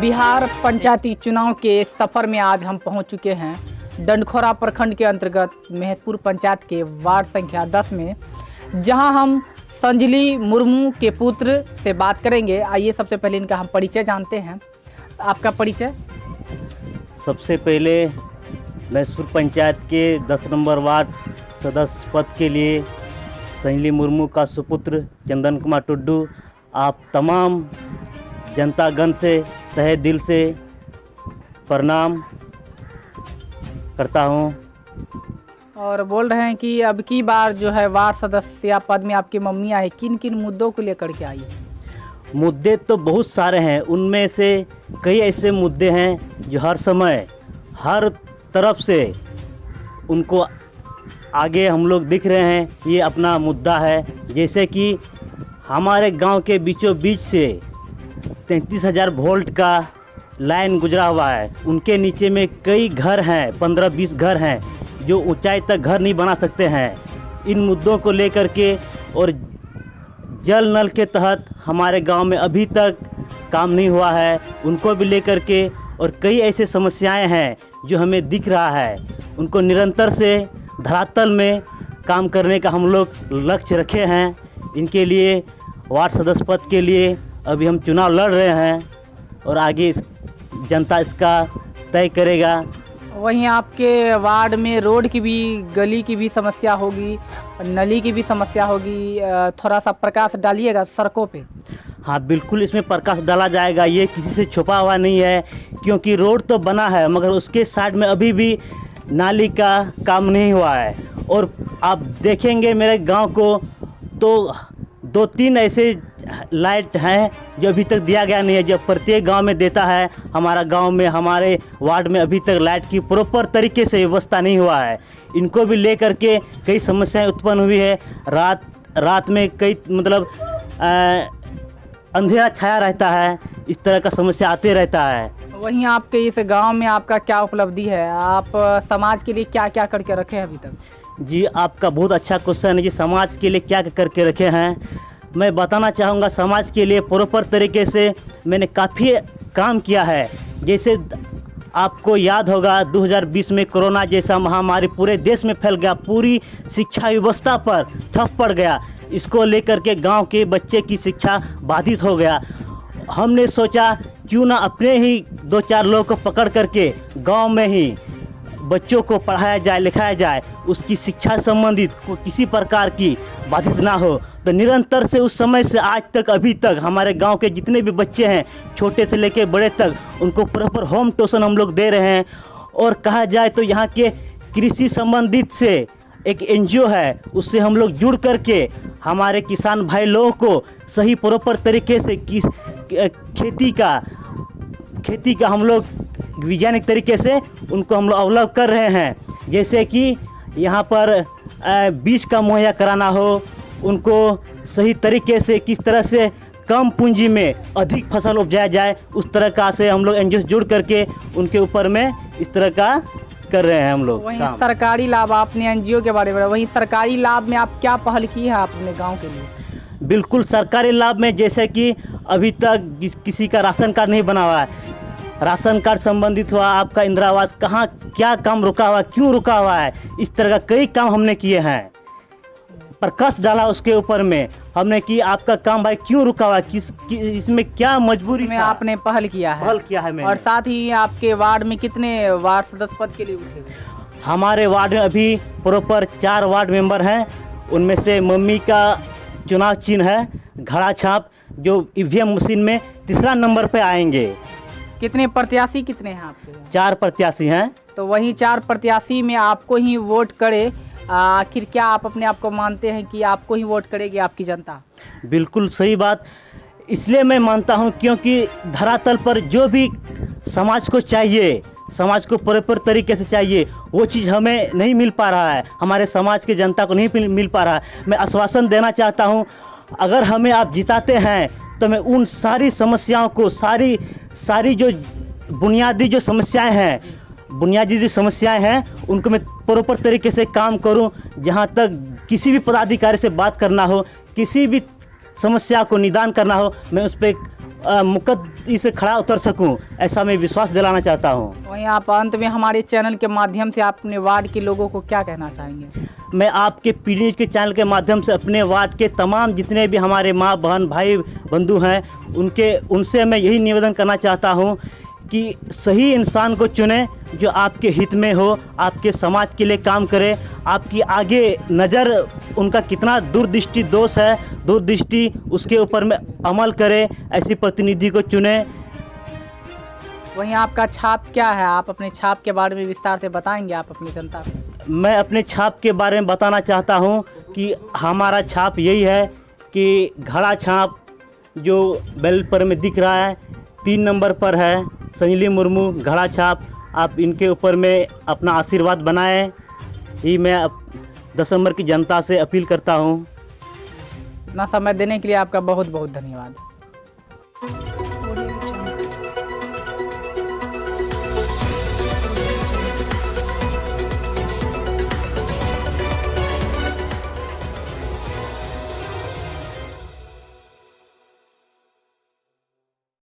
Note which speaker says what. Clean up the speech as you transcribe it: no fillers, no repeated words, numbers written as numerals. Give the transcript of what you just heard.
Speaker 1: बिहार पंचायती चुनाव के सफर में आज हम पहुंच चुके हैं डंडखोरा प्रखंड के अंतर्गत महेशपुर पंचायत के वार्ड संख्या 10 में, जहां हम संजली मुर्मू के पुत्र से बात करेंगे। आइए सबसे पहले इनका हम परिचय जानते हैं। आपका परिचय?
Speaker 2: सबसे पहले महेशपुर पंचायत के 10 नंबर वार्ड सदस्य पद के लिए संजली मुर्मू का सुपुत्र चंदन कुमार टुड्डू आप तमाम जनतागण से तहे दिल से प्रणाम करता हूं।
Speaker 1: और बोल रहे हैं कि अब की बार जो है वार्ड सदस्य पद में आपकी मम्मी आई, किन किन मुद्दों को लेकर के आई है?
Speaker 2: मुद्दे तो बहुत सारे हैं, उनमें से कई ऐसे मुद्दे हैं जो हर समय हर तरफ से उनको आगे हम लोग दिख रहे हैं। ये अपना मुद्दा है, जैसे कि हमारे गांव के बीचों बीच से 33,000 वोल्ट का लाइन गुजरा हुआ है। उनके नीचे में कई घर हैं, 15-20 घर हैं जो ऊंचाई तक घर नहीं बना सकते हैं। इन मुद्दों को लेकर के और जल नल के तहत हमारे गांव में अभी तक काम नहीं हुआ है, उनको भी लेकर के और कई ऐसे समस्याएं हैं जो हमें दिख रहा है। उनको निरंतर से धरातल में काम करने का हम लोग लक्ष्य रखे हैं। इनके लिए वार्ड सदस्य पद के लिए अभी हम चुनाव लड़ रहे हैं और आगे जनता इसका तय करेगा।
Speaker 1: वहीं आपके वार्ड में रोड की भी, गली की भी समस्या होगी, नली की भी समस्या होगी। थोड़ा सा प्रकाश डालिएगा सड़कों पे।
Speaker 2: हाँ बिल्कुल, इसमें प्रकाश डाला जाएगा। ये किसी से छुपा हुआ नहीं है, क्योंकि रोड तो बना है मगर उसके साइड में अभी भी नाली का काम नहीं हुआ है। और आप देखेंगे मेरे गांव को तो 2-3 ऐसे लाइट हैं जो अभी तक दिया गया नहीं है, जब प्रत्येक गांव में देता है। हमारा गांव में, हमारे वार्ड में अभी तक लाइट की प्रॉपर तरीके से व्यवस्था नहीं हुआ है। इनको भी लेकर के कई समस्याएं उत्पन्न हुई है। रात में कई अंधेरा छाया रहता है, इस तरह का समस्या आते रहता है।
Speaker 1: वहीं आपके इस गांव में आपका क्या उपलब्धि है? आप समाज के लिए क्या क्या करके रखे हैं अभी तक?
Speaker 2: जी, आपका बहुत अच्छा क्वेश्चन है जी। समाज के लिए क्या करके रखे हैं, मैं बताना चाहूँगा। समाज के लिए प्रॉपर तरीके से मैंने काफ़ी काम किया है। जैसे आपको याद होगा 2020 में कोरोना जैसा महामारी पूरे देश में फैल गया, पूरी शिक्षा व्यवस्था पर ठप पड़ गया। इसको लेकर के गांव के बच्चे की शिक्षा बाधित हो गया। हमने सोचा क्यों ना अपने ही 2-4 लोगों को पकड़ करके गांव में ही बच्चों को पढ़ाया जाए, लिखाया जाए, उसकी शिक्षा संबंधित किसी प्रकार की बाधित ना हो। तो निरंतर से उस समय से आज तक अभी तक हमारे गांव के जितने भी बच्चे हैं, छोटे से लेकर बड़े तक, उनको प्रॉपर होम ट्यूशन हम लोग दे रहे हैं। और कहा जाए तो यहाँ के कृषि संबंधित से एक NGO है, उससे हम लोग जुड़ करके हमारे किसान भाई लोगों को सही प्रॉपर तरीके से खेती का हम लोग वैज्ञानिक तरीके से उनको हम लोग अवलंब कर रहे हैं। जैसे कि यहाँ पर बीज का मुहैया कराना हो, उनको सही तरीके से किस तरह से कम पूंजी में अधिक फसल उपजाया जाए, उस तरह का से हम लोग NGO जुड़ करके उनके ऊपर में इस तरह का कर रहे हैं हम लोग।
Speaker 1: वहीं सरकारी लाभ, आपने NGO के बारे में, वहीं सरकारी लाभ में आप क्या पहल की है अपने गाँव के लिए?
Speaker 2: बिल्कुल, सरकारी लाभ में जैसे कि अभी तक किसी का राशन कार्ड नहीं बना हुआ है, राशन कार्ड संबंधित हुआ, आपका इंदिरा आवास, कहाँ क्या काम रुका हुआ, क्यों रुका हुआ है, इस तरह का कई काम हमने किए हैं। प्रकाश डाला उसके ऊपर में हमने कि आपका काम भाई क्यों रुका हुआ, इसमें क्या मजबूरी
Speaker 1: में आपने पहल किया है?
Speaker 2: मैंने।
Speaker 1: और साथ ही आपके वार्ड में कितने वार्ड सदस्य पद के लिए उठे हुए?
Speaker 2: हमारे वार्ड में अभी प्रॉपर 4 वार्ड मेंबर हैं। उनमें से मम्मी का चुनाव चिन्ह है घड़ा छाप, जो EVM मशीन में 3रा नंबर पे आएंगे।
Speaker 1: कितने प्रत्याशी कितने हैं आपके?
Speaker 2: 4 प्रत्याशी हैं।
Speaker 1: तो वहीं 4 प्रत्याशी में आपको ही वोट करे, आखिर क्या आप अपने आप को मानते हैं कि आपको ही वोट करेगी आपकी जनता?
Speaker 2: बिल्कुल सही बात। इसलिए मैं मानता हूं क्योंकि धरातल पर जो भी समाज को चाहिए, समाज को प्रॉपर तरीके से चाहिए, वो चीज़ हमें नहीं मिल पा रहा है, हमारे समाज की जनता को नहीं मिल पा रहा है। मैं आश्वासन देना चाहता हूं, अगर हमें आप जिताते हैं तो मैं उन सारी समस्याओं को, सारी जो बुनियादी जो समस्याएं हैं उनको मैं प्रॉपर तरीके से काम करूं। जहां तक किसी भी पदाधिकारी से बात करना हो, किसी भी समस्या को निदान करना हो, मैं उस पर मुकद्दमी से खड़ा उतर सकूं, ऐसा मैं विश्वास दिलाना चाहता हूं।
Speaker 1: वहीं आप अंत में हमारे चैनल के माध्यम से आप अपने वार्ड के लोगों को क्या कहना चाहेंगे?
Speaker 2: मैं आपके पी न्यूज़ के चैनल के माध्यम से अपने वार्ड के तमाम जितने भी हमारे माँ बहन भाई बंधु हैं उनसे मैं यही निवेदन करना चाहता हूं कि सही इंसान को चुने जो आपके हित में हो, आपके समाज के लिए काम करे। आपकी आगे नज़र उनका कितना दूरदृष्टि दोष है, दूरदृष्टि उसके ऊपर में अमल करे, ऐसी प्रतिनिधि को चुने।
Speaker 1: वहीं आपका छाप क्या है? आप अपने छाप के बारे में विस्तार से बताएंगे आप अपनी जनता को?
Speaker 2: मैं अपने छाप के बारे में बताना चाहता हूं कि हमारा छाप यही है कि घड़ा छाप जो बेल पर में दिख रहा है 3 नंबर पर है, संजली मुर्मू घड़ा छाप। आप इनके ऊपर में अपना आशीर्वाद बनाएं, ही मैं 10 नंबर की जनता से अपील करता हूं।
Speaker 1: ना समय देने के लिए आपका बहुत बहुत धन्यवाद।